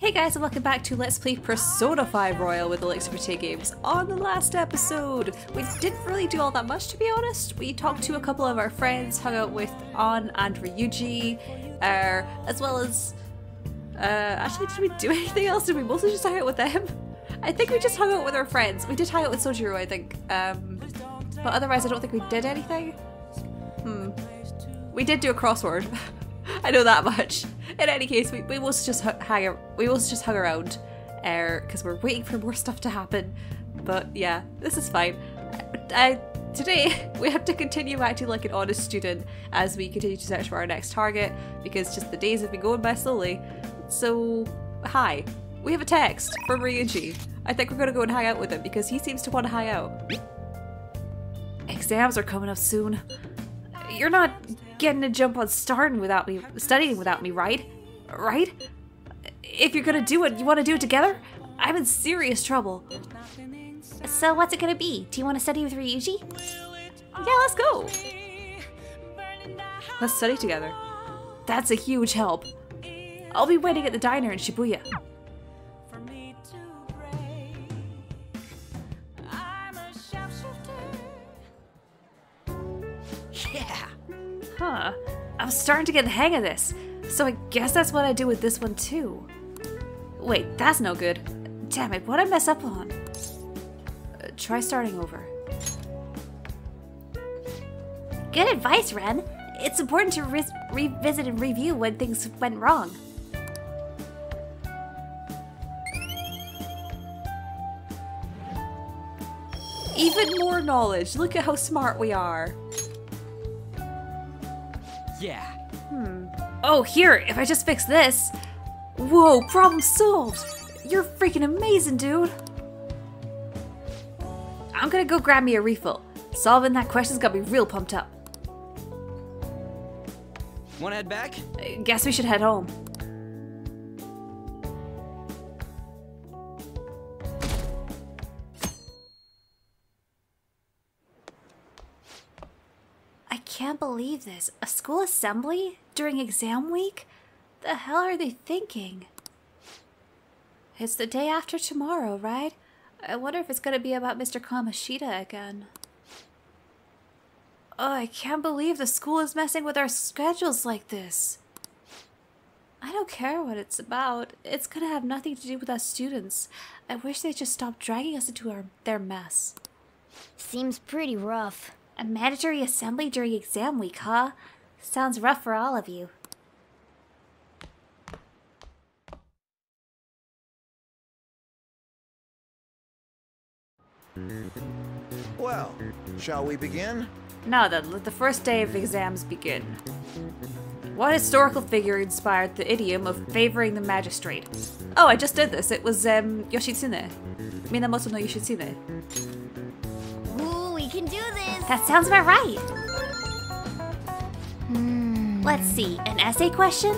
Hey guys, and welcome back to Let's Play Persona 5 Royal with Elixir for Games. On the last episode, we didn't really do all that much, to be honest. We talked to a couple of our friends, hung out with An and Ryuji, as well as... actually, did we do anything else? Did we mostly just hang out with them? I think we just hung out with our friends. We did hang out with Sojiro, I think. But otherwise, I don't think we did anything. We did do a crossword. I know that much. In any case, we mostly just hung around, because we're waiting for more stuff to happen. But yeah, this is fine. Today we have to continue acting like an honest student as we continue to search for our next target, because just the days have been going by slowly. So, hi. We have a text from Ryuji. I think we're gonna go and hang out with him because he seems to want to hang out. Exams are coming up soon. You're not getting a jump on studying without me, right? Right? If you're gonna do it, you want to do it together? I'm in serious trouble. So what's it gonna be? Do you want to study with Ryuji? Yeah, let's go. Let's study together. That's a huge help. I'll be waiting at the diner in Shibuya. Yeah. Huh. I'm starting to get the hang of this. So I guess that's what I do with this one too. Wait, that's no good. Damn it, what'd I mess up on? Try starting over. Good advice, Ren. It's important to revisit and review when things went wrong. Even more knowledge. Look at how smart we are. Yeah. Oh, here, if I just fix this. Whoa, problem solved. You're freaking amazing, dude. I'm gonna go grab me a refill. Solving that question's got me real pumped up. Wanna head back? Guess we should head home. I can't believe this. A school assembly? During exam week? The hell are they thinking? It's the day after tomorrow, right? I wonder if it's gonna be about Mr. Kamoshida again. Oh, I can't believe the school is messing with our schedules like this. I don't care what it's about. It's gonna have nothing to do with us students. I wish they'd just stop dragging us into their mess. Seems pretty rough. A mandatory assembly during exam week, huh? Sounds rough for all of you. Well, shall we begin? Now then, let the first day of exams begin. What historical figure inspired the idiom of favoring the magistrate? Oh, I just did this. It was Yoshitsune. Minamoto no Yoshitsune. Ooh, we can do this! That sounds about right. Let's see, an essay question?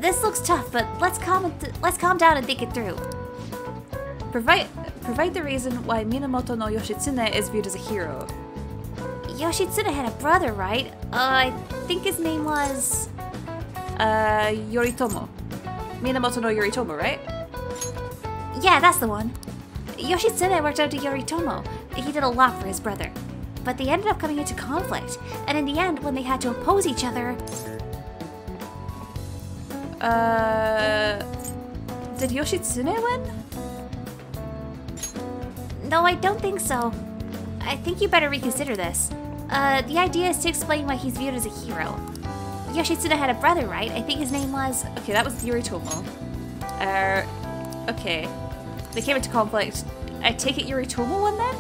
This looks tough, but let's calm down and think it through. Provide the reason why Minamoto no Yoshitsune is viewed as a hero. Yoshitsune had a brother, right? I think his name was... Yoritomo. Minamoto no Yoritomo, right? Yeah, that's the one. Yoshitsune worked out to Yoritomo. He did a lot for his brother. But they ended up coming into conflict, and in the end, when they had to oppose each other... Did Yoshitsune win? No, I don't think so. I think you better reconsider this. The idea is to explain why he's viewed as a hero. Yoshitsune had a brother, right? I think his name was... Okay, that was Yoritomo. Okay. They came into conflict. I take it Yoritomo won then?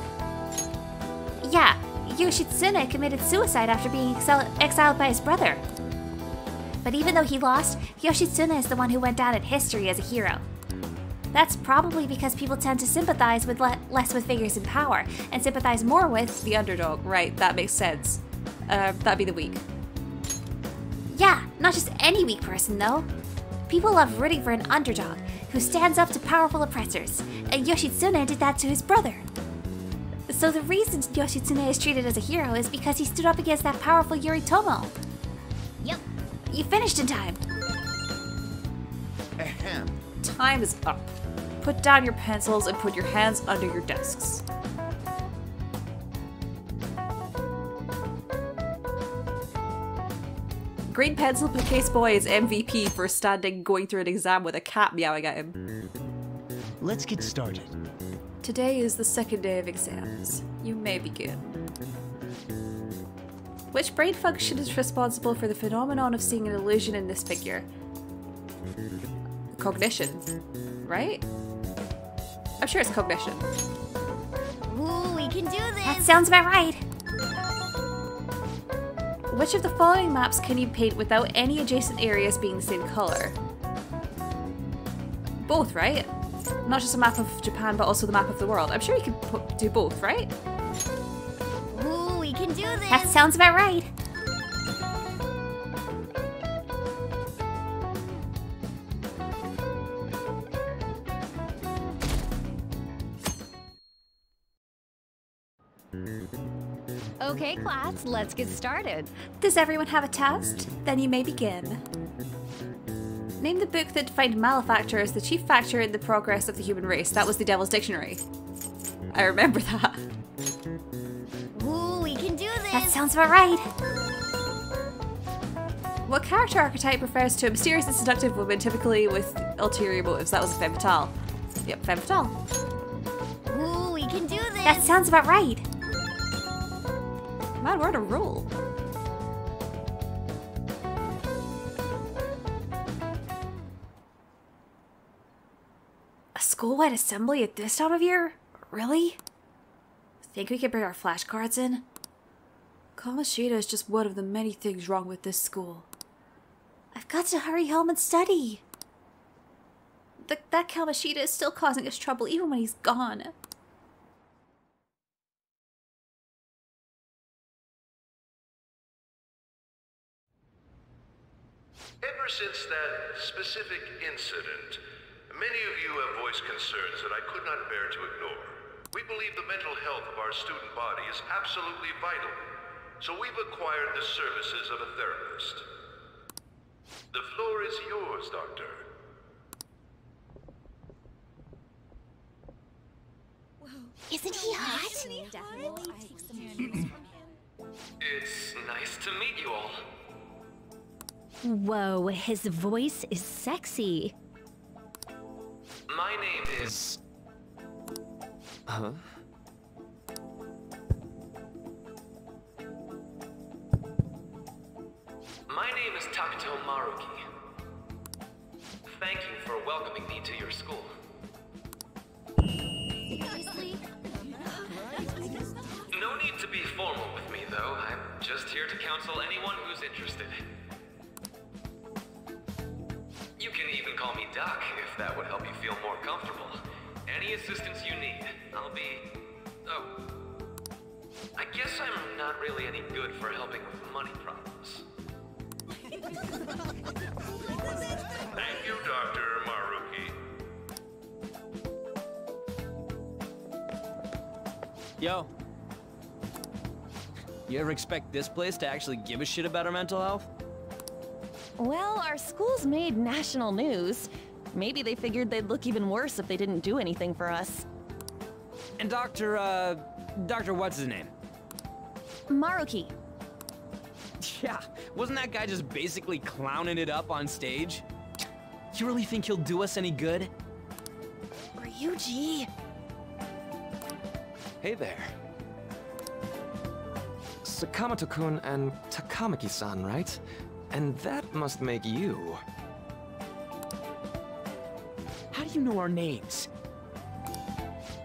Yeah, Yoshitsune committed suicide after being exiled by his brother. But even though he lost, Yoshitsune is the one who went down in history as a hero. That's probably because people tend to sympathize with less with figures in power, and sympathize more with the underdog. Right, that makes sense. That'd be the weak. Yeah, not just any weak person though. People love rooting for an underdog who stands up to powerful oppressors, and Yoshitsune did that to his brother. So the reason Yoshitsune is treated as a hero is because he stood up against that powerful Yoritomo. Yep. You finished in time. Ahem. time is up. Put down your pencils and put your hands under your desks. Green pencil case boy is MVP for going through an exam with a cat meowing at him. Let's get started. Today is the second day of exams. You may begin. Which brain function is responsible for the phenomenon of seeing an illusion in this figure? Cognition, right? I'm sure it's cognition. Ooh, we can do this. That sounds about right. Which of the following maps can you paint without any adjacent areas being the same color? Both, right? Not just a map of Japan, but also the map of the world. I'm sure you can do both, right? Ooh, we can do this. That sounds about right. Okay, class, let's get started. Does everyone have a test? Then you may begin. Name the book that defined malefactor as the chief factor in the progress of the human race. That was the Devil's Dictionary. I remember that. Ooh, we can do this. That sounds about right. What character archetype refers to a mysterious and seductive woman, typically with ulterior motives? That was a femme fatale. Yep, femme fatale. Ooh, we can do this. That sounds about right. Man, we're on a roll. A school-wide assembly at this time of year? Really? Think we could bring our flashcards in? Kamoshida is just one of the many things wrong with this school. I've got to hurry home and study. That Kamoshida is still causing us trouble even when he's gone. Ever since that specific incident, many of you have voiced concerns that I could not bear to ignore. We believe the mental health of our student body is absolutely vital, so we've acquired the services of a therapist. The floor is yours, Doctor. Isn't he hot? It's nice to meet you all. Whoa, his voice is sexy. My name is... Huh? My name is Takuto Maruki. Thank you for welcoming me to your school. No need to be formal with me, though. I'm just here to counsel anyone who's interested. You can even call me Doc, if that would help you feel more comfortable. Any assistance you need, I'll be... Oh. I guess I'm not really any good for helping with money problems. Thank you, Dr. Maruki. Yo. You ever expect this place to actually give a shit about our mental health? Well, our school's made national news. Maybe they figured they'd look even worse if they didn't do anything for us. And Dr. what's his name? Maruki. Yeah, wasn't that guy just basically clowning it up on stage? You really think he'll do us any good? Ryuji. Hey there. Sakamoto-kun and Takamaki-san, right? And that must make you. How do you know our names?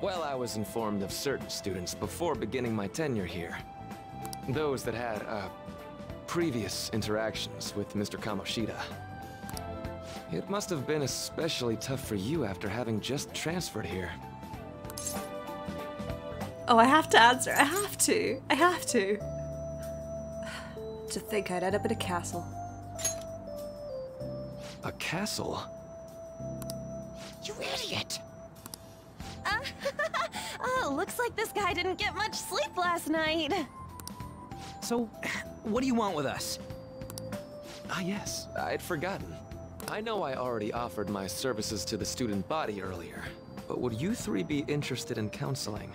Well, I was informed of certain students before beginning my tenure here. Those that had, previous interactions with Mr. Kamoshida. It must have been especially tough for you after having just transferred here. Oh, I have to answer. I have to. I have to. To think I'd end up in a castle. A castle? You idiot! Oh, looks like this guy didn't get much sleep last night. So, what do you want with us? Ah yes, I'd forgotten. I know I already offered my services to the student body earlier, but would you three be interested in counseling?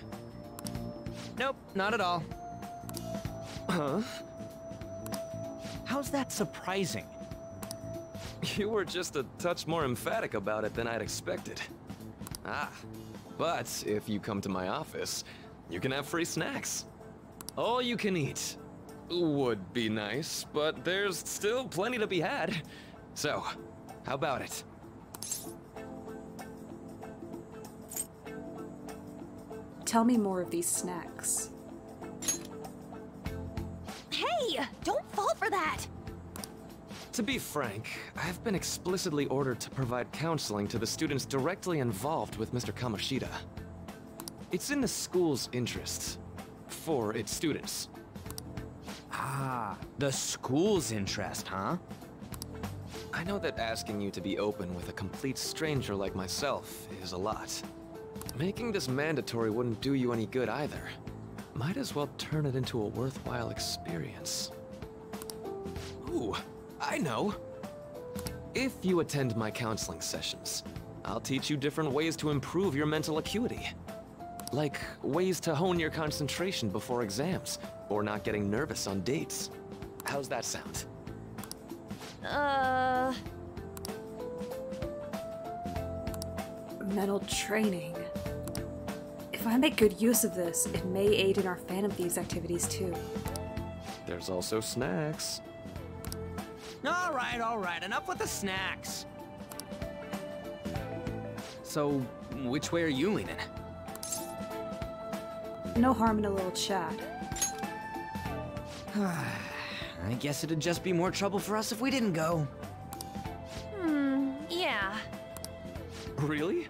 Nope, not at all. Huh? How's that surprising? You were just a touch more emphatic about it than I'd expected. Ah, but if you come to my office, you can have free snacks. All you can eat. Would be nice, but there's still plenty to be had. So, how about it? Tell me more of these snacks. Hey, don't fall for that. To be frank, I've been explicitly ordered to provide counseling to the students directly involved with Mr. Kamoshida. It's in the school's interest. For its students. Ah, the school's interest, huh? I know that asking you to be open with a complete stranger like myself is a lot. Making this mandatory wouldn't do you any good either. Might as well turn it into a worthwhile experience. Ooh, I know! If you attend my counseling sessions, I'll teach you different ways to improve your mental acuity. Like ways to hone your concentration before exams, or not getting nervous on dates. How's that sound? Mental training. If I make good use of this, it may aid in our fan of these activities too. There's also snacks. All right, enough with the snacks. So, which way are you leaning? No harm in a little chat. I guess it'd just be more trouble for us if we didn't go. Yeah. Really?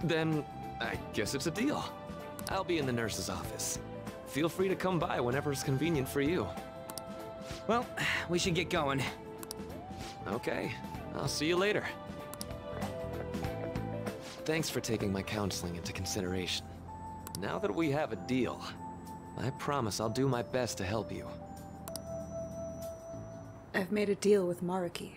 Then, I guess it's a deal. I'll be in the nurse's office. Feel free to come by whenever it's convenient for you. Well, we should get going. Okay, I'll see you later. Thanks for taking my counseling into consideration. Now that we have a deal, I promise I'll do my best to help you. I've made a deal with Maruki.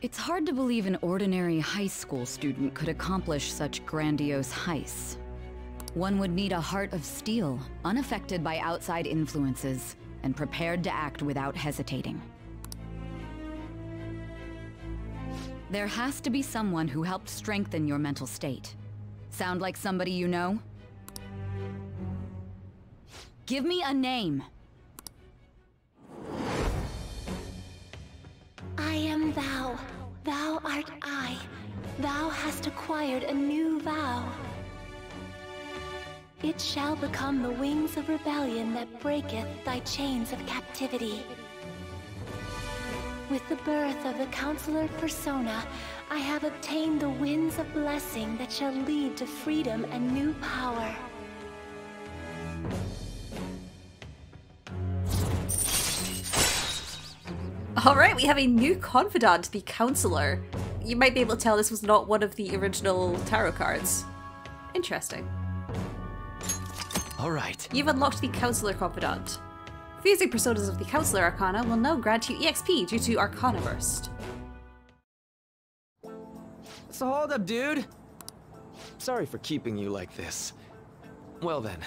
It's hard to believe an ordinary high school student could accomplish such grandiose heists. One would need a heart of steel, unaffected by outside influences, and prepared to act without hesitating. There has to be someone who helped strengthen your mental state. Sound like somebody you know? Give me a name. I am thou. Thou art I. Thou hast acquired a new vow. It shall become the wings of rebellion that breaketh thy chains of captivity. With the birth of the Counselor Persona, I have obtained the winds of blessing that shall lead to freedom and new power. Alright, we have a new confidant, the Counselor. You might be able to tell this was not one of the original tarot cards. Interesting. Alright. You've unlocked the Counselor Confidant. Fusing personas of the Counselor Arcana will now grant you EXP due to Arcana Burst. So hold up, dude. Sorry for keeping you like this. Well then.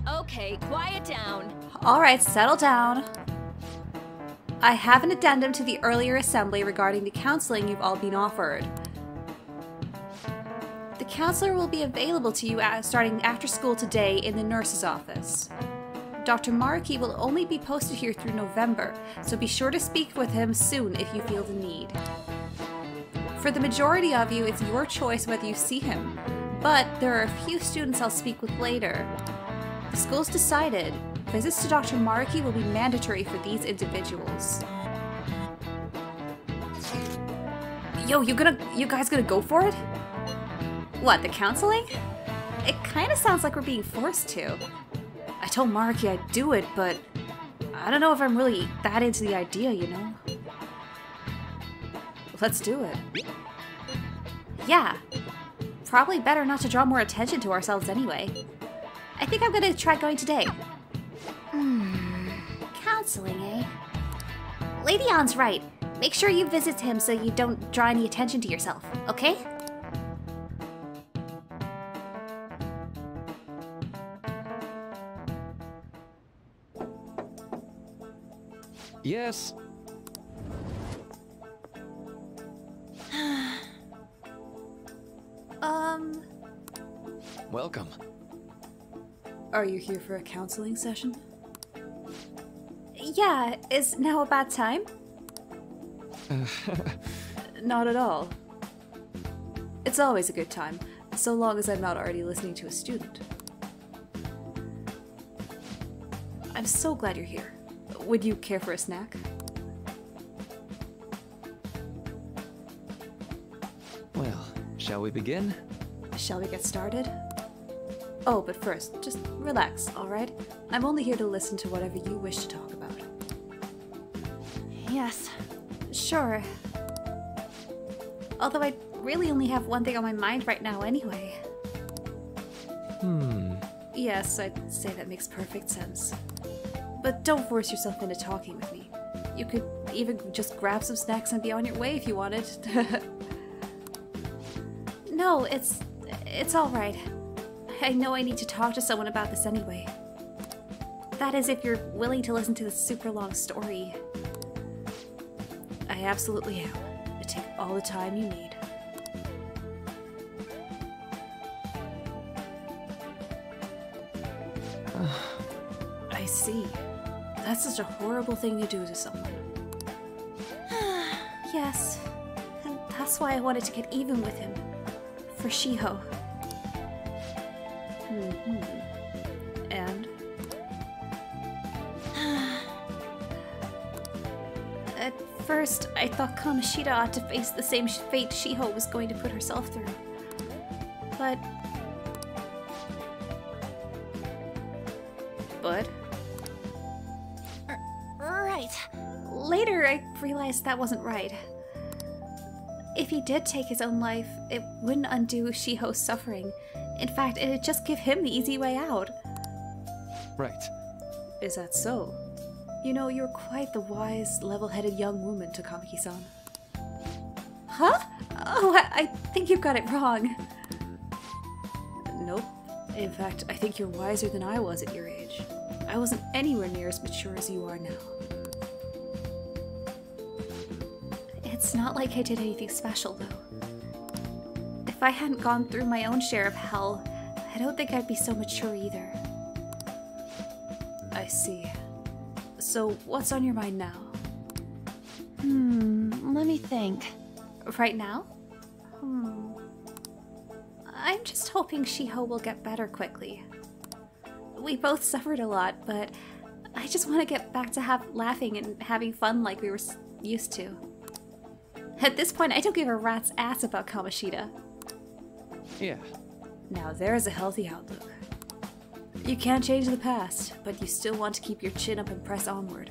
Okay, quiet down. Alright, settle down. I have an addendum to the earlier assembly regarding the counseling you've all been offered. The counselor will be available to you starting after school today in the nurse's office. Dr. Maruki will only be posted here through November, so be sure to speak with him soon if you feel the need. For the majority of you, it's your choice whether you see him, but there are a few students I'll speak with later. The school's decided. Visits to Dr. Maruki will be mandatory for these individuals. Yo, you guys gonna go for it? What, the counseling? It kinda sounds like we're being forced to. I told Marky I'd do it, but I don't know if I'm really that into the idea, you know? Let's do it. Yeah. Probably better not to draw more attention to ourselves anyway. I think I'm gonna try going today. Counseling, eh? Lady Ann's right. Make sure you visit him so you don't draw any attention to yourself, okay? Yes. Welcome. Are you here for a counseling session? Yeah, is now a bad time? Not at all. It's always a good time, so long as I'm not already listening to a student. I'm so glad you're here. Would you care for a snack? Well, shall we begin? Shall we get started? Oh, but first, just relax, alright? I'm only here to listen to whatever you wish to talk about. Yes. Sure. Although I really only have one thing on my mind right now anyway. Yes, I'd say that makes perfect sense. But don't force yourself into talking with me. You could even just grab some snacks and be on your way if you wanted. No, it's alright. I know I need to talk to someone about this anyway. That is, if you're willing to listen to this super long story. I absolutely am. Take all the time you need. I see. That's such a horrible thing to do to someone. Yes, and that's why I wanted to get even with him. For Shiho. And? At first, I thought Kamoshida ought to face the same fate Shiho was going to put herself through. But... Right. Later, I realized that wasn't right. If he did take his own life, it wouldn't undo Shiho's suffering. In fact, it'd just give him the easy way out. Right. Is that so? You know, you're quite the wise, level-headed young woman, Takamaki-san. Huh? Oh, I think you've got it wrong. Nope. In fact, I think you're wiser than I was at your age. I wasn't anywhere near as mature as you are now. It's not like I did anything special, though. If I hadn't gone through my own share of hell, I don't think I'd be so mature either. I see. So, what's on your mind now? Let me think. Right now? I'm just hoping Shiho will get better quickly. We both suffered a lot, but I just want to get back to laughing and having fun like we were used to. At this point, I don't give a rat's ass about Kamoshida. Yeah. Now there's a healthy outlook. You can't change the past, but you still want to keep your chin up and press onward.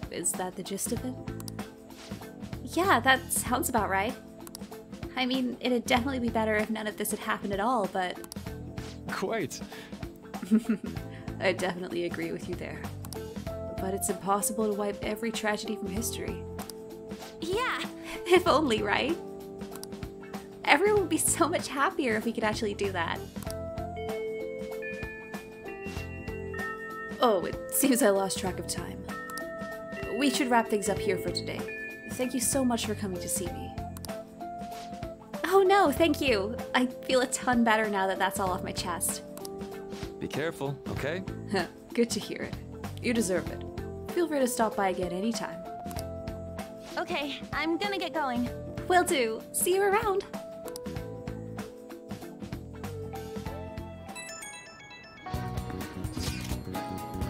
Is that the gist of it? Yeah, that sounds about right. I mean, it'd definitely be better if none of this had happened at all, but... Quite. I definitely agree with you there. But it's impossible to wipe every tragedy from history. Yeah. If only, right? Everyone would be so much happier if we could actually do that. Oh, it seems I lost track of time. We should wrap things up here for today. Thank you so much for coming to see me. Oh no, thank you. I feel a ton better now that that's all off my chest. Be careful, okay? Good to hear it. You deserve it. Feel free to stop by again anytime. Okay, I'm gonna get going. Will do. See you around.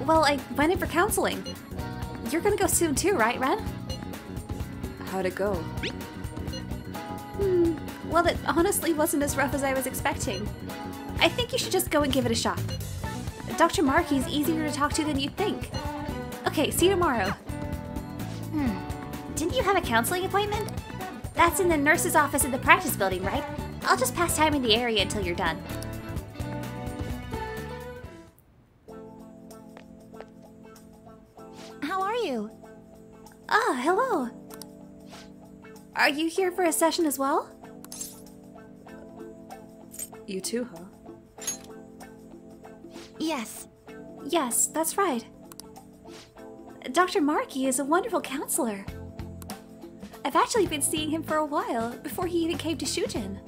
Well, I went in for counseling. You're gonna go soon too, right, Ren? How'd it go? Well, it honestly wasn't as rough as I was expecting. I think you should just go and give it a shot. Dr. Markey's easier to talk to than you'd think. Okay, see you tomorrow. Didn't you have a counseling appointment? That's in the nurse's office in the practice building, right? I'll just pass time in the area until you're done. How are you? Ah, hello. Are you here for a session as well? You too, huh? Yes. Yes, that's right. Dr. Markey is a wonderful counselor. I've actually been seeing him for a while, before he even came to Shujin.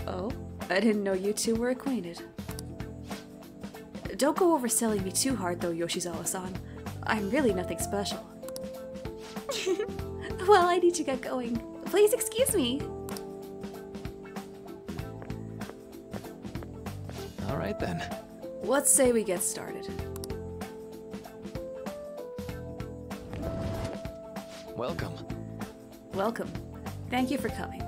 Oh? I didn't know you two were acquainted. Don't go overselling me too hard though, Yoshizawa-san. I'm really nothing special. Well, I need to get going. Please excuse me. Alright then. Let's say we get started. Welcome. Welcome. Thank you for coming.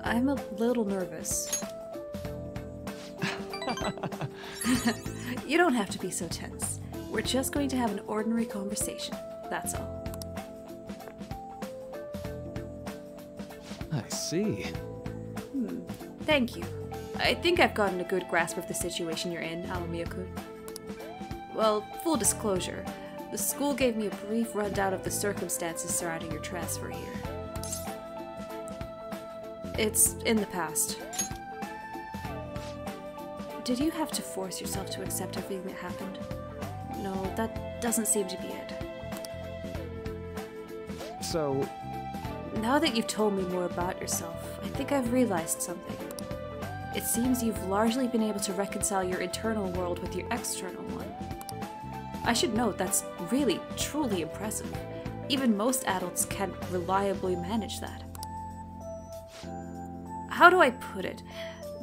I'm a little nervous. You don't have to be so tense. We're just going to have an ordinary conversation. That's all. I see. Thank you. I think I've gotten a good grasp of the situation you're in, Amamiya-kun. Well, full disclosure, the school gave me a brief rundown of the circumstances surrounding your transfer here. It's in the past. Did you have to force yourself to accept everything that happened? No, that doesn't seem to be it. So... Now that you've told me more about yourself, I think I've realized something. It seems you've largely been able to reconcile your internal world with your external one. I should note that's really, truly impressive. Even most adults can't reliably manage that. How do I put it?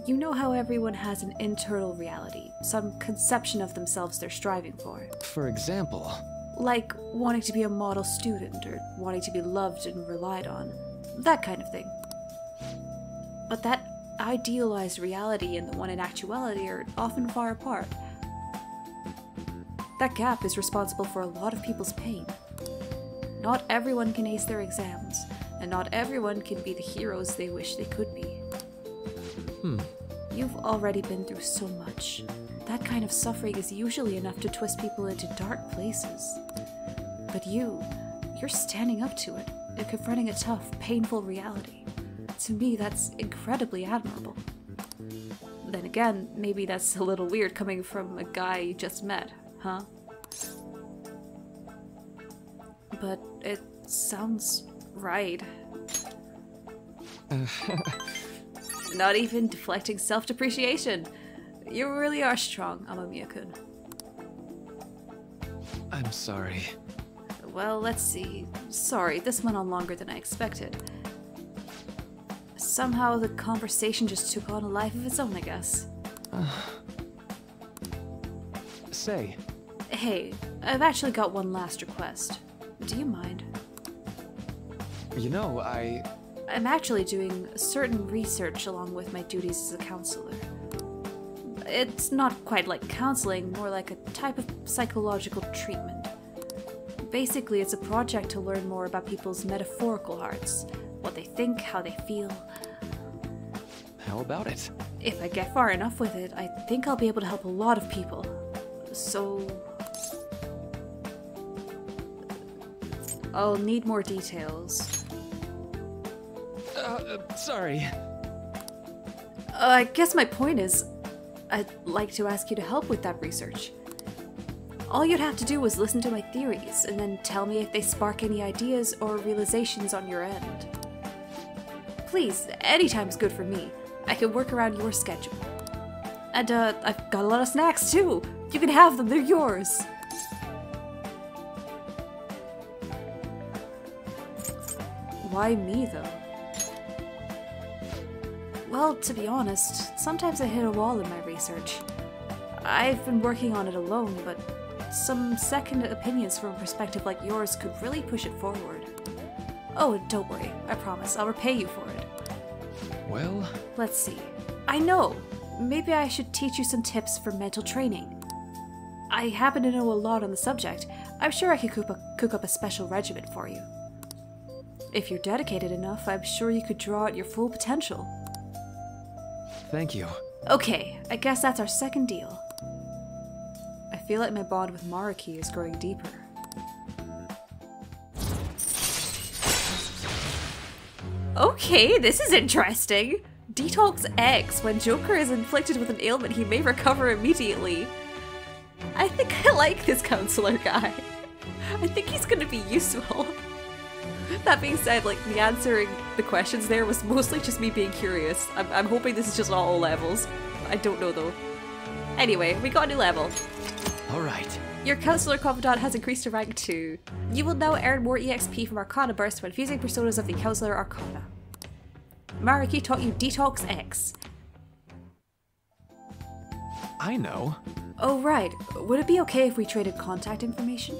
You know how everyone has an internal reality, some conception of themselves they're striving for. For example? Like wanting to be a model student, or wanting to be loved and relied on. That kind of thing. But that idealized reality and the one in actuality are often far apart. That gap is responsible for a lot of people's pain. Not everyone can ace their exams, and not everyone can be the heroes they wish they could be. You've already been through so much. That kind of suffering is usually enough to twist people into dark places. But you're standing up to it. You're confronting a tough, painful reality. To me, that's incredibly admirable. Then again, maybe that's a little weird coming from a guy you just met, huh? But it sounds right. Not even deflecting self-depreciation. You really are strong, Amamiya-kun. I'm sorry. Well, let's see. Sorry, this went on longer than I expected. Somehow the conversation just took on a life of its own, I guess. Say. Hey, I've actually got one last request. Do you mind? You know, I'm actually doing certain research along with my duties as a counselor. It's not quite like counseling, more like a type of psychological treatment. Basically, it's a project to learn more about people's metaphorical hearts, what they think, how they feel. How about it? If I get far enough with it, I think I'll be able to help a lot of people. So... I'll need more details. Sorry. I guess my point is, I'd like to ask you to help with that research. All you'd have to do is listen to my theories, and then tell me if they spark any ideas or realizations on your end. Please, any time's good for me. I can work around your schedule. And, I've got a lot of snacks, too! You can have them, they're yours! Why me, though? Well, to be honest, sometimes I hit a wall in my research. I've been working on it alone, but some second opinions from a perspective like yours could really push it forward. Oh, don't worry. I promise. I'll repay you for it. Well... Let's see. I know! maybe I should teach you some tips for mental training. I happen to know a lot on the subject. I'm sure I could cook up a special regimen for you. If you're dedicated enough, I'm sure you could draw out your full potential. Thank you. Okay, I guess that's our second deal. I feel like my bond with Maruki is growing deeper. Okay, this is interesting. Detox X. When Joker is inflicted with an ailment, he may recover immediately. I think I like this counselor guy. I think he's gonna be useful. That being said, like, the answering the questions there was mostly just me being curious. I'm hoping this is just on all levels. I don't know though. Anyway, we got a new level. Alright. Your Counselor Confidant has increased to rank 2. You will now earn more EXP from Arcana Burst when fusing personas of the Counselor Arcana. Maruki taught you Detox X. I know. Oh right, would it be okay if we traded contact information?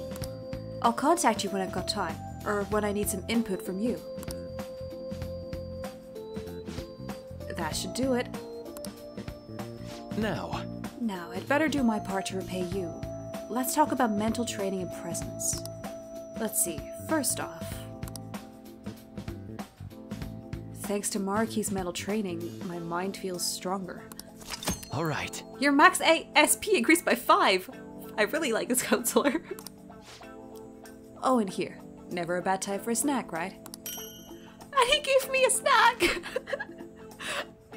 I'll contact you when I've got time, or when I need some input from you. That should do it. Now, I'd better do my part to repay you. Let's talk about mental training and presence. Let's see, first off, thanks to Maruki's mental training, my mind feels stronger. alright. Your max SP increased by 5! I really like this counselor. Oh, and here. Never a bad time for a snack, right? And he gave me a snack!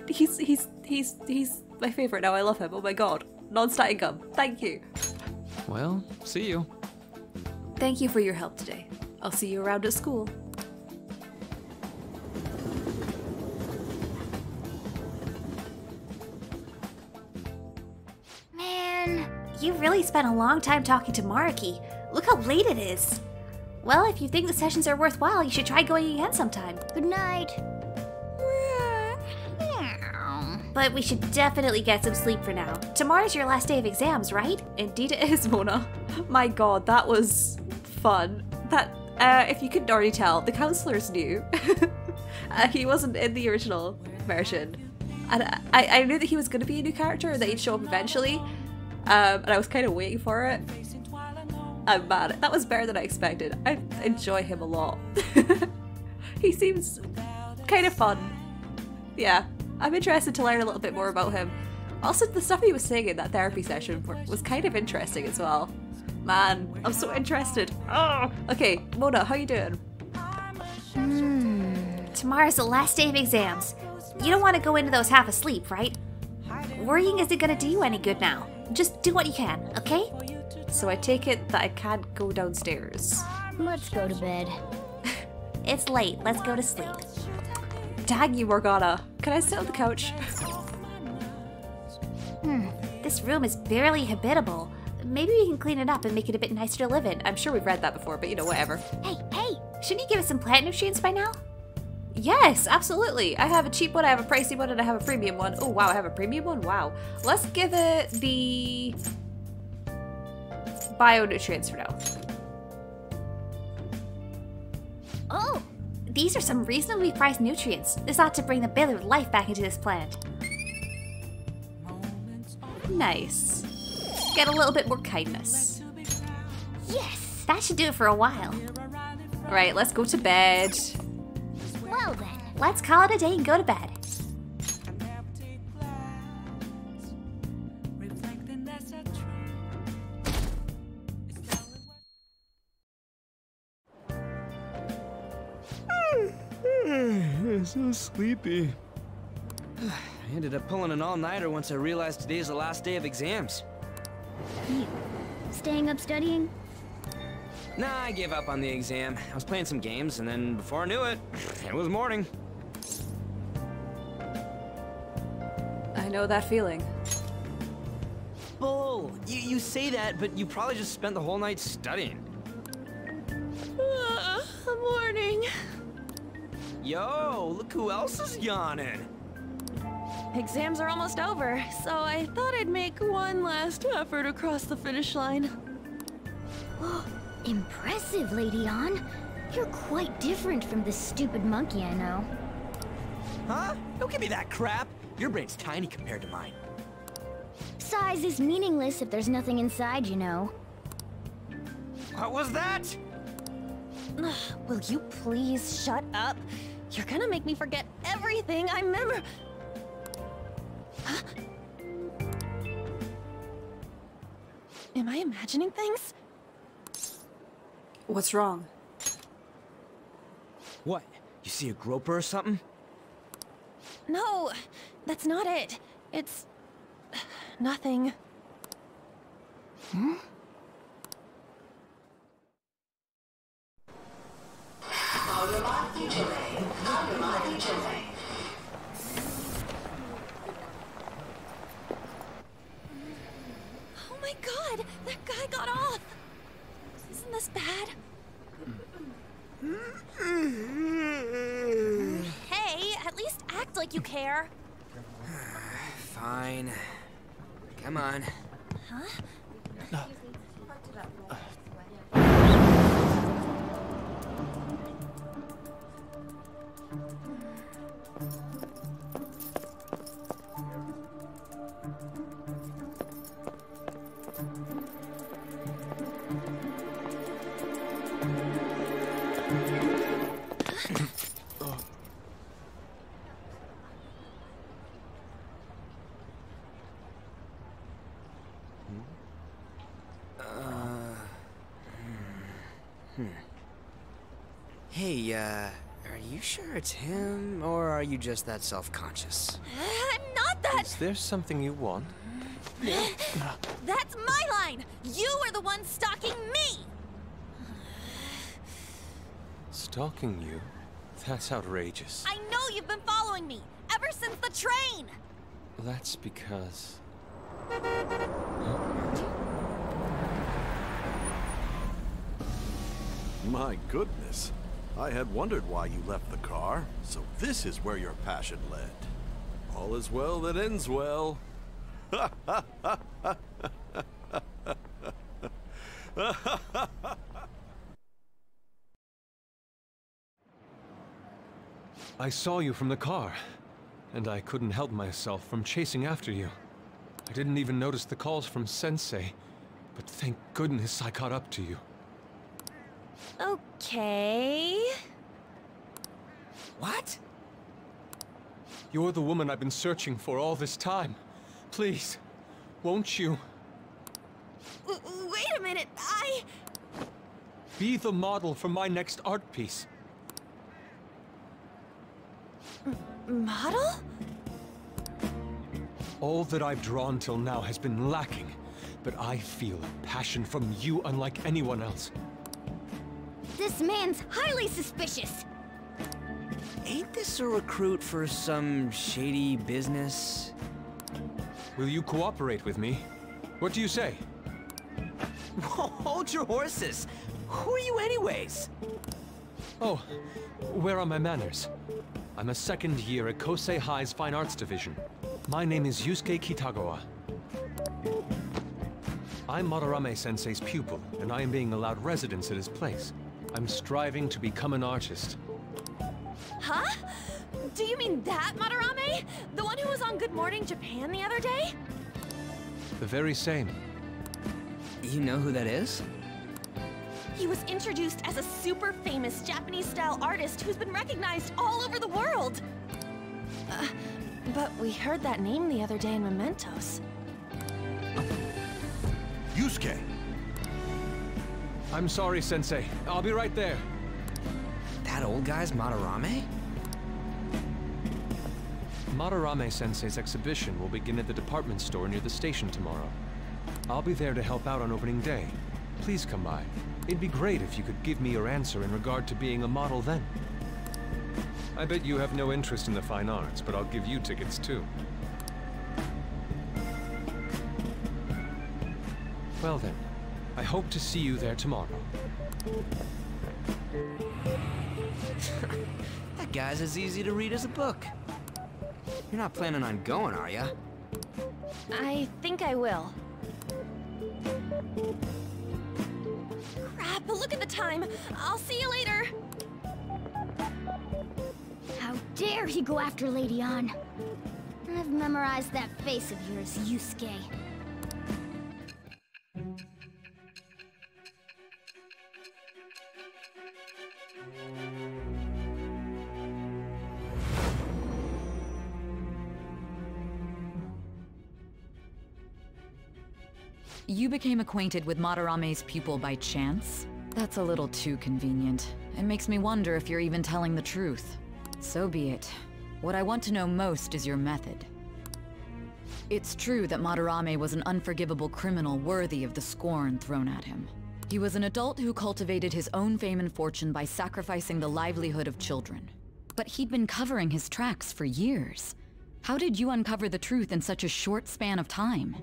He's my favorite now, I love him, oh my god. Non-static gum, thank you. Well, see you. Thank you for your help today. I'll see you around at school. Man, you really spent a long time talking to Maruki. Look how late it is. Well, if you think the sessions are worthwhile, you should try going again sometime. Good night. But we should definitely get some sleep for now. Tomorrow's your last day of exams, right? Indeed it is, Mona. My god, that was fun. That, if you couldn't already tell, the counselor's new. He wasn't in the original version. And I knew that he was going to be a new character, that he'd show up eventually. And I was kind of waiting for it. I'm mad. That was better than I expected. I enjoy him a lot. He seems kind of fun. Yeah, I'm interested to learn a little bit more about him. Also, the stuff he was saying in that therapy session was kind of interesting as well. Man, I'm so interested. Oh. Okay, Mona, how you doing? Tomorrow's the last day of exams. You don't want to go into those half asleep, right? Worrying isn't gonna do you any good now. Just do what you can, okay? So I take it that I can't go downstairs. Let's go to bed. It's late. Let's go to sleep. Dang you, Morgana. Can I sit on the couch? This room is barely habitable. Maybe we can clean it up and make it a bit nicer to live in. I'm sure we've read that before, but you know, whatever. Hey! Shouldn't you give us some plant nutrients by now? Yes, absolutely. I have a cheap one, I have a pricey one, and I have a premium one. Oh wow, I have a premium one? Wow. Let's give it the bio-nutrients for now. Oh! These are some reasonably priced nutrients. This ought to bring the bit of life back into this plant. Nice. Get a little bit more kindness. Yes! That should do it for a while. Alright, let's go to bed. Well then, let's call it a day and go to bed. I'm so sleepy. I ended up pulling an all-nighter once I realized today's the last day of exams. You staying up studying? Nah, I gave up on the exam. I was playing some games, and then before I knew it, it was morning. I know that feeling. Bull! You say that, but you probably just spent the whole night studying. Morning. Yo, look who else is yawning. Exams are almost over, so I thought I'd make one last effort across the finish line. Impressive, Lady Ann. You're quite different from this stupid monkey I know. Huh? Don't give me that crap. Your brain's tiny compared to mine. Size is meaningless if there's nothing inside, you know. What was that? Will you please shut up? You're gonna make me forget everything I remember. Huh? Am I imagining things? What's wrong? What? You see a groper or something? No, that's not it. It's... nothing. Hmm? Oh my god! That guy got off! Isn't this bad? Hey, at least act like you care. Fine. Come on. Huh? Hey, are you sure it's him, or are you just that self-conscious? I'm not that. Is there something you want? That's my line. You are the one stalking me. Stalking you? That's outrageous. I know you've been following me ever since the train. That's because... My goodness. I had wondered why you left the car, so this is where your passion led. All is well that ends well. I saw you from the car, and I couldn't help myself from chasing after you. I didn't even notice the calls from Sensei, but thank goodness I caught up to you. Okay. What? You're the woman I've been searching for all this time. Please, won't you? Wait a minute, Be the model for my next art piece. Model? All that I've drawn till now has been lacking, but I feel a passion from you unlike anyone else. This man's highly suspicious. Ain't this a recruit for some shady business? Will you cooperate with me? What do you say? Hold your horses! Who are you anyways? Oh, where are my manners? I'm a second year at Kosei High's Fine Arts Division. My name is Yusuke Kitagawa. I'm Madarame-sensei's pupil, and I am being allowed residence at his place. I'm striving to become an artist. Huh? Do you mean that Madarame? The one who was on Good Morning Japan the other day? The very same. You know who that is? He was introduced as a super famous Japanese-style artist who's been recognized all over the world. But we heard that name the other day in Mementos. Yusuke! I'm sorry, Sensei. I'll be right there. That old guy's Madarame? Madarame-sensei's exhibition will begin at the department store near the station tomorrow. I'll be there to help out on opening day. Please come by. It'd be great if you could give me your answer in regard to being a model then. I bet you have no interest in the fine arts, but I'll give you tickets too. Well then, I hope to see you there tomorrow. That guy's as easy to read as a book. You're not planning on going, are ya? I think I will. Crap, look at the time. I'll see you later. How dare he go after Lady Ann? I've memorized that face of yours, Yusuke. You became acquainted with Madarame's pupil by chance? That's a little too convenient. It makes me wonder if you're even telling the truth. So be it. What I want to know most is your method. It's true that Madarame was an unforgivable criminal worthy of the scorn thrown at him. He was an adult who cultivated his own fame and fortune by sacrificing the livelihood of children. But he'd been covering his tracks for years. How did you uncover the truth in such a short span of time?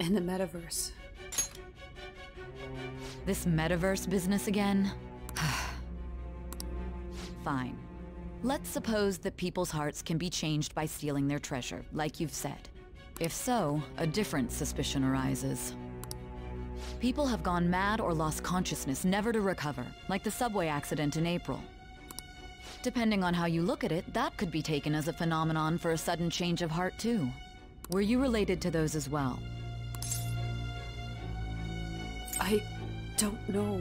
In the metaverse. This metaverse business again? Fine. Let's suppose that people's hearts can be changed by stealing their treasure, like you've said. If so, a different suspicion arises. People have gone mad or lost consciousness, never to recover, like the subway accident in April. Depending on how you look at it, that could be taken as a phenomenon for a sudden change of heart too. Were you related to those as well? I don't know.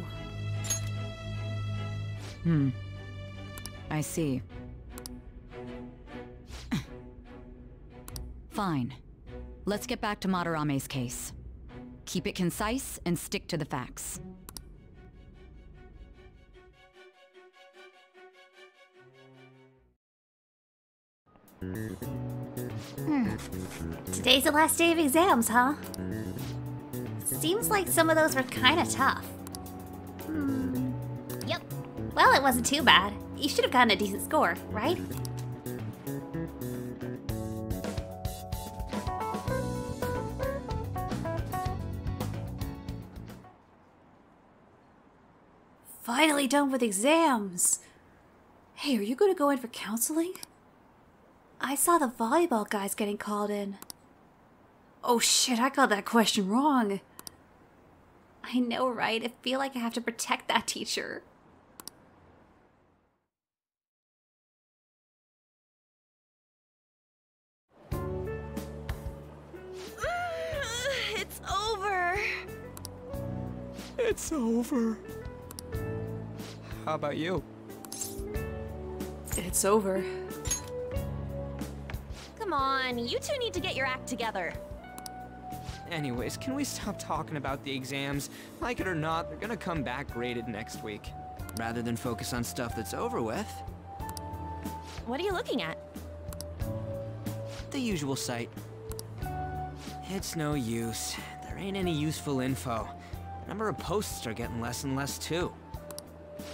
I see. Fine. Let's get back to Madarame's case. Keep it concise and stick to the facts. Today's the last day of exams, huh? Seems like some of those were kinda tough. Yep. Well, it wasn't too bad. You should have gotten a decent score, right? Finally done with exams. Hey, are you gonna go in for counseling? I saw the volleyball guys getting called in. Oh shit, I got that question wrong. I know, right? I feel like I have to protect that teacher. It's over. It's over. How about you? It's over. Come on, you two need to get your act together. Anyways, can we stop talking about the exams? Like it or not, they're gonna come back graded next week. Rather than focus on stuff that's over with. What are you looking at? The usual site. It's no use. There ain't any useful info. The number of posts are getting less and less too.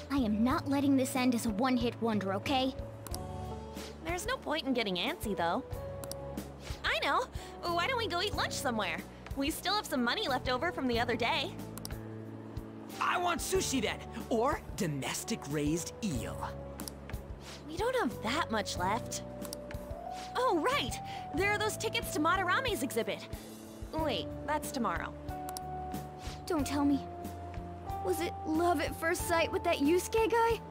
I am not letting this end as a one-hit wonder, okay? There's no point in getting antsy, though. I know! Why don't we go eat lunch somewhere? We still have some money left over from the other day. I want sushi then! Or domestic-raised eel. We don't have that much left. Oh, right! There are those tickets to Madarame's exhibit. Wait, that's tomorrow. Don't tell me. Was it love at first sight with that Yusuke guy?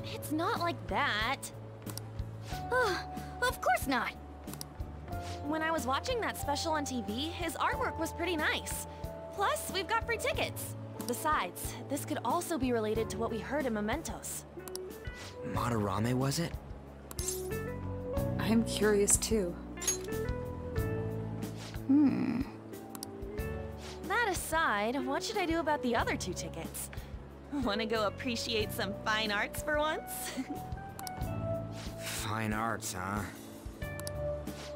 It's not like that. Of course not. When I was watching that special on TV, his artwork was pretty nice. Plus, we've got free tickets. Besides, this could also be related to what we heard in Mementos. Madarame, was it? I'm curious too. That aside, what should I do about the other 2 tickets? Want to go appreciate some fine arts for once? Fine arts, huh?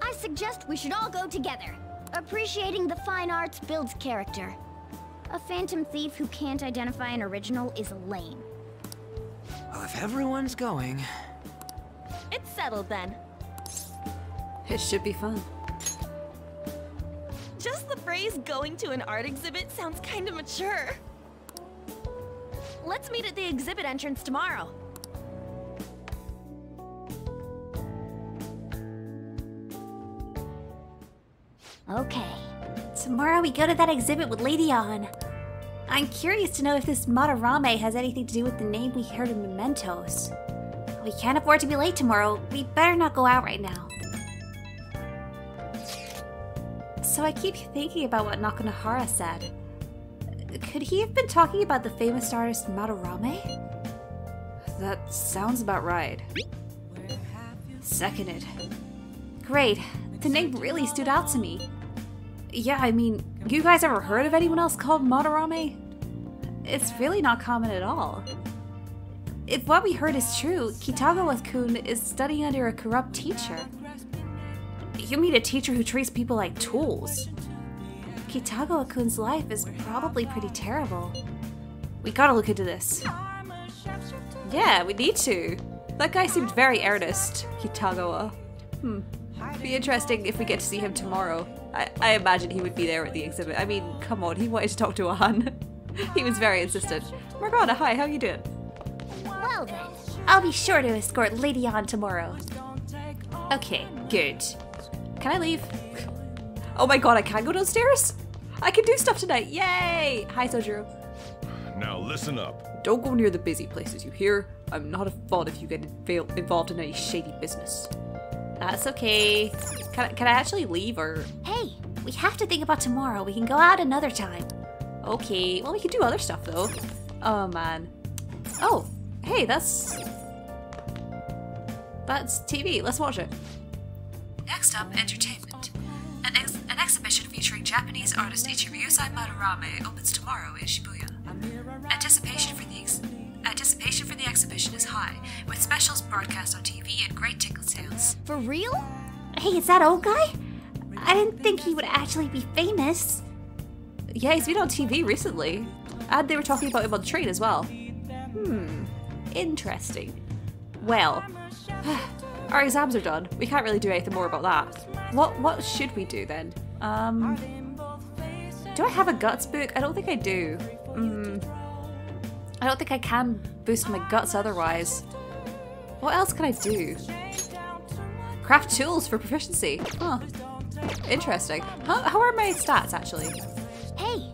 I suggest we should all go together. Appreciating the fine arts builds character. A phantom thief who can't identify an original is lame. Well, if everyone's going... It's settled then. It should be fun. Just the phrase going to an art exhibit sounds kind of mature. Let's meet at the exhibit entrance tomorrow. Okay. Tomorrow we go to that exhibit with Lady On. I'm curious to know if this Madarame has anything to do with the name we heard in Mementos. We can't afford to be late tomorrow. We better not go out right now. So I keep thinking about what Nakanohara said. Could he have been talking about the famous artist Madarame? That sounds about right. Seconded. Great. The name really stood out to me. Yeah, I mean, you guys ever heard of anyone else called Madarame? It's really not common at all. If what we heard is true, Kitagawa-kun is studying under a corrupt teacher. You mean a teacher who treats people like tools? Kitagawa-kun's life is probably pretty terrible. We gotta look into this. Yeah, we need to. That guy seemed very earnest, Kitagawa. Be interesting if we get to see him tomorrow. I imagine he would be there at the exhibit. I mean, come on, he wanted to talk to Ahan. He was very insistent. Morgana, hi, how you doing? Well then, I'll be sure to escort Lady Ann tomorrow. Okay, good. Can I leave? Oh my god, I can go downstairs? I can do stuff tonight, yay! Hi, Sojiro. Now listen up. Don't go near the busy places, you hear? I'm not a fan if you get involved in any shady business. That's okay. Can I actually leave, or...? Hey, we have to think about tomorrow. We can go out another time. Okay, well we can do other stuff though. Oh man. Oh, hey, that's TV. Let's watch it. Next up, entertainment. An exhibition featuring Japanese artist Ichiryu Madarame opens tomorrow in Shibuya. Anticipation for the exhibition is high, with specials broadcast on TV and great ticket sales. For real? Hey, is that old guy? I didn't think he would actually be famous. Yeah, he's been on TV recently. And they were talking about him on the train as well. Interesting. Well, our exams are done. We can't really do anything more about that. What should we do then? Do I have a guts book? I don't think I do. I don't think I can boost my guts otherwise. What else can I do? Craft tools for proficiency. Huh. Interesting. How are my stats actually? Hey!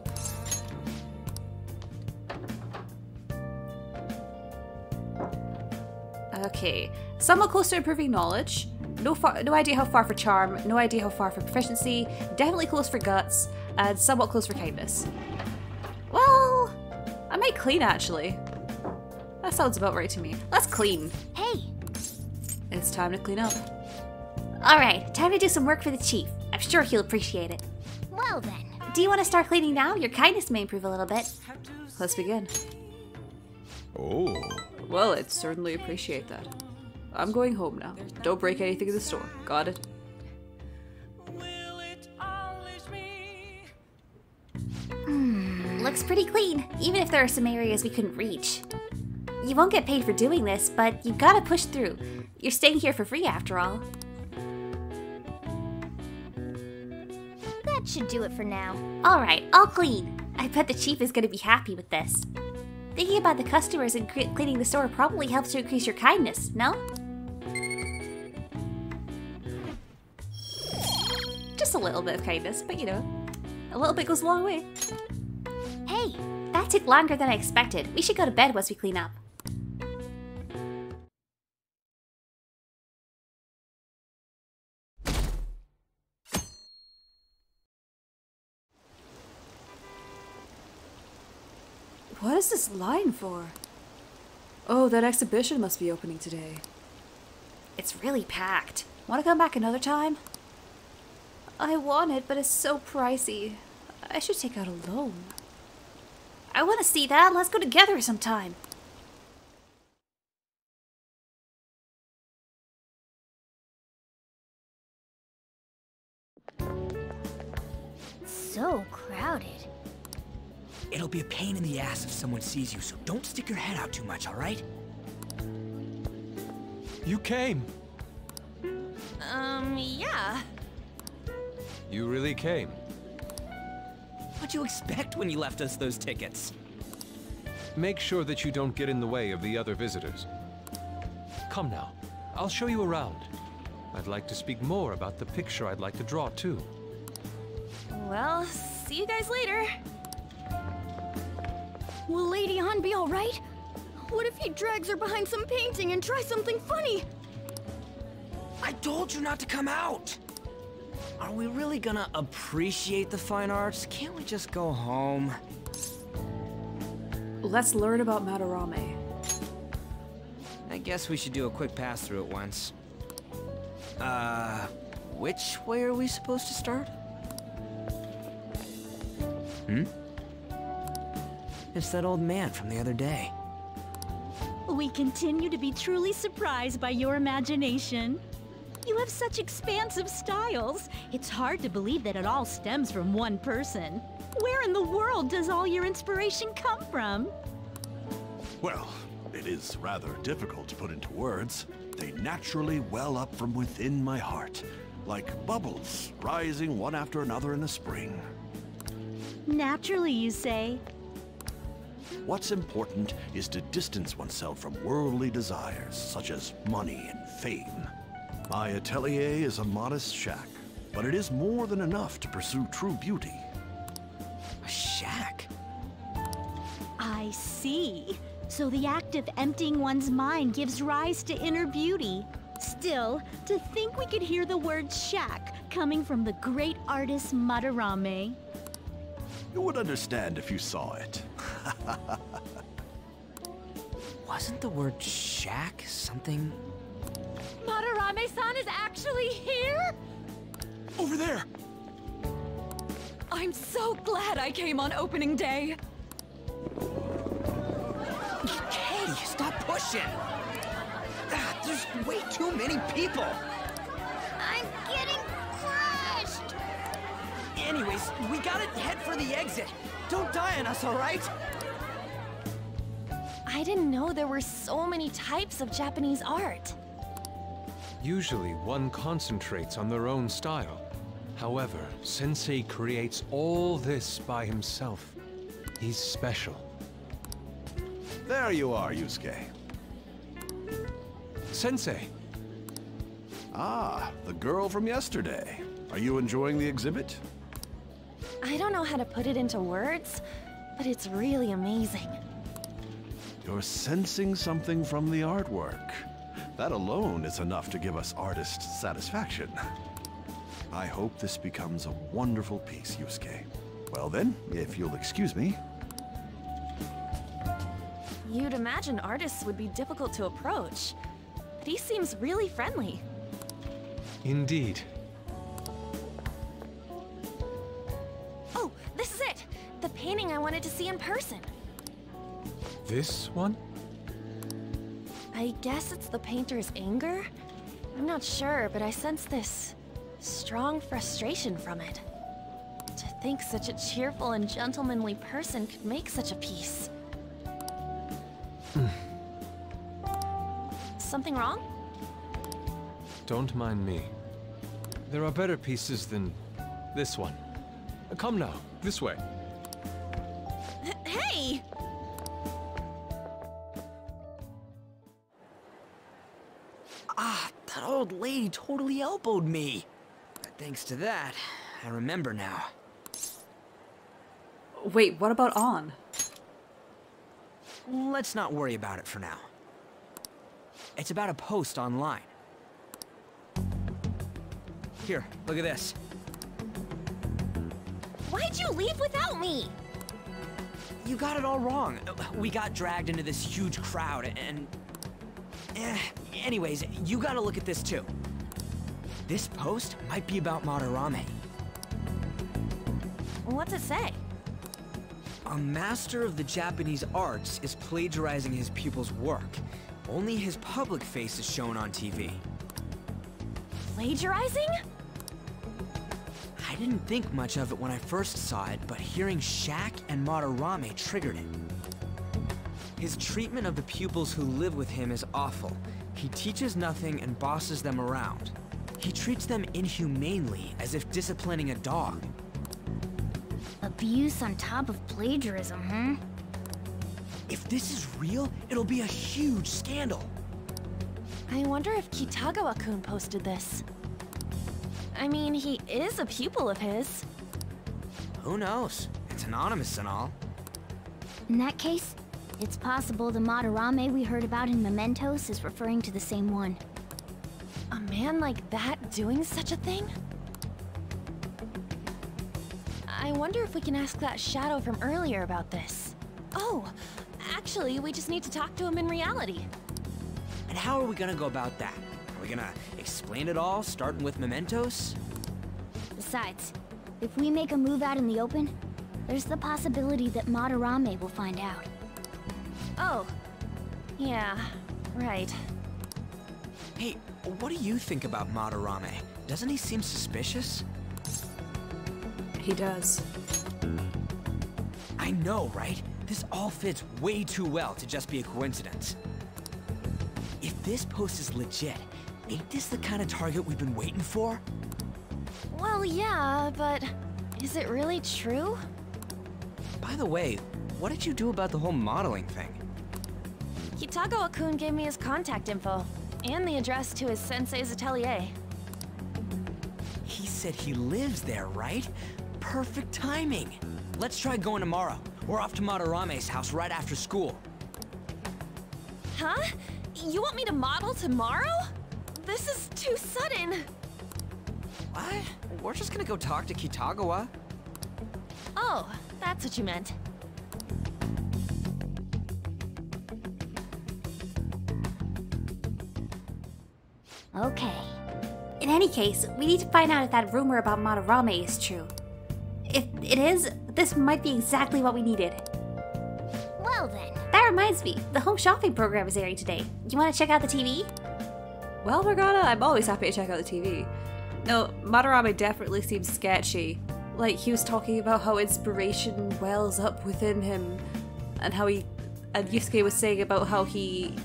Okay. Somewhat close to improving knowledge. No idea how far for charm. No idea how far for proficiency. Definitely close for guts. And somewhat close for kindness. Well, I might clean actually. That sounds about right to me. Let's clean. Hey! It's time to clean up. Alright, time to do some work for the chief. I'm sure he'll appreciate it. Well then. Do you want to start cleaning now? Your kindness may improve a little bit. Let's begin. Oh. Well, I'd certainly appreciate that. I'm going home now. Don't break anything in the store. Got it? Looks pretty clean, even if there are some areas we couldn't reach. You won't get paid for doing this, but you gotta push through. You're staying here for free after all. That should do it for now. Alright, I'll clean. I bet the chief is gonna be happy with this. Thinking about the customers and cleaning the store probably helps to increase your kindness, no? Just a little bit of kindness, but you know, a little bit goes a long way. Hey, that took longer than I expected. We should go to bed once we clean up. What is this line for? Oh, that exhibition must be opening today. It's really packed. Want to come back another time? I want it, but it's so pricey. I should take out a loan. I want to see that. Let's go together sometime. So crowded. It'll be a pain in the ass if someone sees you, so don't stick your head out too much, alright? You came. Yeah. You really came. What'd you expect when you left us those tickets? Make sure that you don't get in the way of the other visitors. Come now, I'll show you around. I'd like to speak more about the picture I'd like to draw too. Well, see you guys later. Will Lady Han be alright? What if he drags her behind some painting and tries something funny? I told you not to come out! Are we really gonna appreciate the fine arts? Can't we just go home? Let's learn about Madarame. I guess we should do a quick pass through it once. Which way are we supposed to start? It's that old man from the other day. We continue to be truly surprised by your imagination. You have such expansive styles. It's hard to believe that it all stems from one person. Where in the world does all your inspiration come from? Well, it is rather difficult to put into words. They naturally well up from within my heart, like bubbles rising one after another in the spring. Naturally, you say? What's important is to distance oneself from worldly desires, such as money and fame. My atelier is a modest shack, but it is more than enough to pursue true beauty. A shack? I see. So the act of emptying one's mind gives rise to inner beauty. Still, to think we could hear the word shack coming from the great artist Madarame. You would understand if you saw it. Wasn't the word shack something? Madarame-san is actually here? Over there! I'm so glad I came on opening day. Hey, stop pushing! There's way too many people! I'm getting crushed! Anyways, we gotta head for the exit. Don't die on us, alright? I didn't know there were so many types of Japanese art. Usually one concentrates on their own style. However, Sensei creates all this by himself. He's special. There you are, Yusuke. Sensei! Ah, the girl from yesterday. Are you enjoying the exhibit? I don't know how to put it into words, but it's really amazing. You're sensing something from the artwork. That alone is enough to give us artists satisfaction. I hope this becomes a wonderful piece, Yusuke. Well then, if you'll excuse me. You'd imagine artists would be difficult to approach, but he seems really friendly. Indeed. Oh, this is it! The painting I wanted to see in person. This one? I guess it's the painter's anger? I'm not sure, but I sense this strong frustration from it. To think such a cheerful and gentlemanly person could make such a piece. Something wrong? Don't mind me. There are better pieces than this one. Come now, this way. Hey! Ah, that old lady totally elbowed me. Thanks to that, I remember now. Wait, what about On? Let's not worry about it for now. It's about a post online. Here, look at this. Why'd you leave without me? You got it all wrong. We got dragged into this huge crowd and... anyways, you gotta look at this too. This post might be about Madarame. What's it say? A master of the Japanese arts is plagiarizing his pupil's work. Only his public face is shown on TV. Plagiarizing? I didn't think much of it when I first saw it, but hearing Shack and Madarame triggered it. His treatment of the pupils who live with him is awful. He teaches nothing and bosses them around. He treats them inhumanely, as if disciplining a dog. Abuse on top of plagiarism, huh? If this is real, it'll be a huge scandal. I wonder if Kitagawa-kun posted this. I mean, he is a pupil of his. Who knows? It's anonymous and all. In that case, it's possible the Madarame we heard about in Mementos is referring to the same one. A man like that doing such a thing? I wonder if we can ask that shadow from earlier about this. Oh, Actually, we just need to talk to him in reality. And how are we gonna go about that? Are we gonna explain it all, starting with mementos? Besides, if we make a move out in the open, there's the possibility that Madarame will find out. Oh. Yeah, right. Hey, what do you think about Madarame? Doesn't he seem suspicious? He does. I know, right? This all fits way too well to just be a coincidence. If this post is legit, ain't this the kind of target we've been waiting for? Well, yeah, but is it really true? By the way, what did you do about the whole modeling thing? Kitagawa-kun gave me his contact info, and the address to his sensei's atelier. He said he lives there, right? Perfect timing. Let's try going tomorrow. We're off to Madarame's house right after school. Huh? You want me to model tomorrow? This is too sudden. What? We're just gonna go talk to Kitagawa. Oh, that's what you meant. Okay. In any case, we need to find out if that rumor about Madarame is true. If it is, this might be exactly what we needed. Well then. That reminds me, the home shopping program is airing today. You want to check out the TV? Well, Morgana, I'm always happy to check out the TV. No, Madarame definitely seems sketchy. Like, he was talking about how inspiration wells up within him, and and Yusuke was saying about how he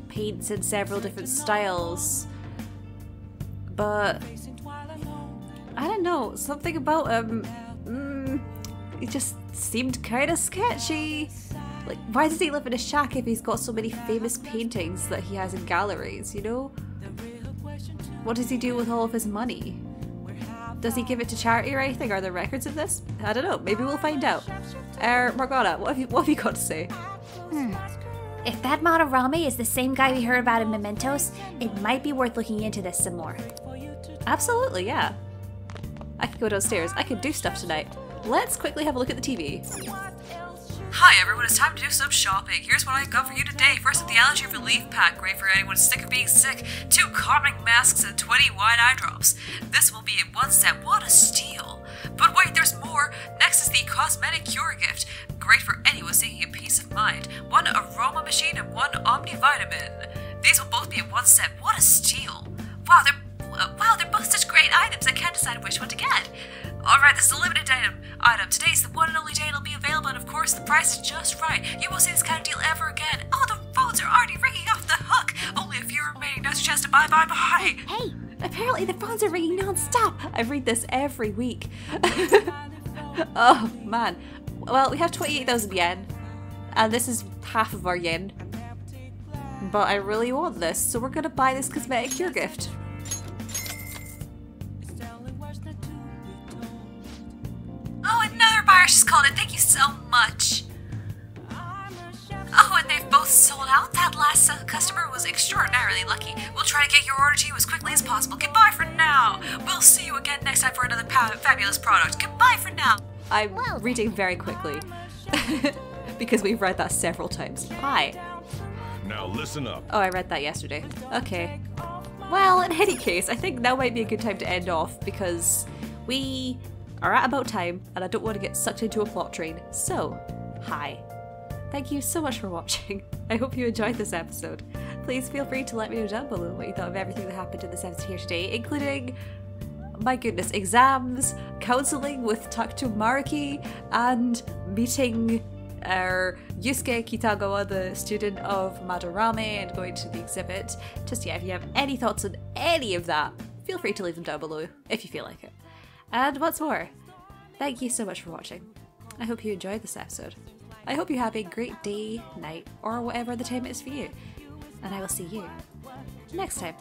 paints in several different styles. But I don't know, something about it just seemed kind of sketchy. Like, why does he live in a shack if he's got so many famous paintings that he has in galleries, you know? What does he do with all of his money? Does he give it to charity or anything? Are there records of this? I don't know, maybe we'll find out. Morgana, what have you got to say? If that Madarame is the same guy we heard about in Mementos, it might be worth looking into this some more. Absolutely, yeah. I could go downstairs. I could do stuff tonight. Let's quickly have a look at the TV. Hi everyone, it's time to do some shopping. Here's what I got for you today. First up, the allergy relief pack, great for anyone sick of being sick. 2 comic masks and 20 wide eye drops. This will be in one set. What a steal! But wait, there's more. Next is the cosmetic cure gift, great for anyone seeking a peace of mind. 1 aroma machine and 1 omnivitamin. These will both be in one set. What a steal! Wow, they're both such great items. I can't decide which one to get. Alright, this is a limited item. Today's the one and only day it'll be available, and of course the price is just right. You won't see this kind of deal ever again. Oh, the phones are already ringing off the hook. Only a few remaining. Now's your chance to buy. Hey, apparently the phones are ringing non-stop. I read this every week. Oh, man. Well, we have 28,000 yen, and this is half of our yen. But I really want this, so we're gonna buy this cosmetic cure gift. Oh, another buyer just called in. Thank you so much. Oh, and they've both sold out. That last customer was extraordinarily lucky. We'll try to get your order to you as quickly as possible. Goodbye for now. We'll see you again next time for another fabulous product. Goodbye for now. I'm reading very quickly because we've read that several times. Hi. Now listen up. Oh, I read that yesterday. Okay. Well, in any case, I think now might be a good time to end off because we are at about time and I don't want to get sucked into a plot train. So, hi. Thank you so much for watching. I hope you enjoyed this episode. Please feel free to let me know down below what you thought of everything that happened in this episode here today, including, my goodness, exams, counselling with Takuto Maruki, and meeting Yusuke Kitagawa, the student of Madarame, and going to the exhibit. Just, yeah, if you have any thoughts on any of that, feel free to leave them down below if you feel like it. And once more, thank you so much for watching. I hope you enjoyed this episode. I hope you have a great day, night, or whatever the time it is for you. And I will see you next time.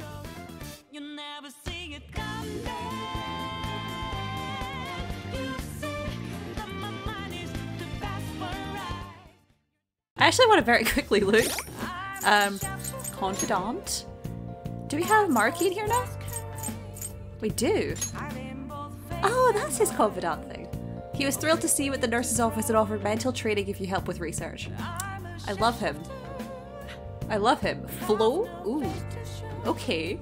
I actually want to very quickly look. Confidant? Do we have Marky in here now? We do. Oh, that's his confidant thing. He was thrilled to see you at the nurse's office and offered mental training if you help with research. I love him. I love him. Flo? Ooh. Okay.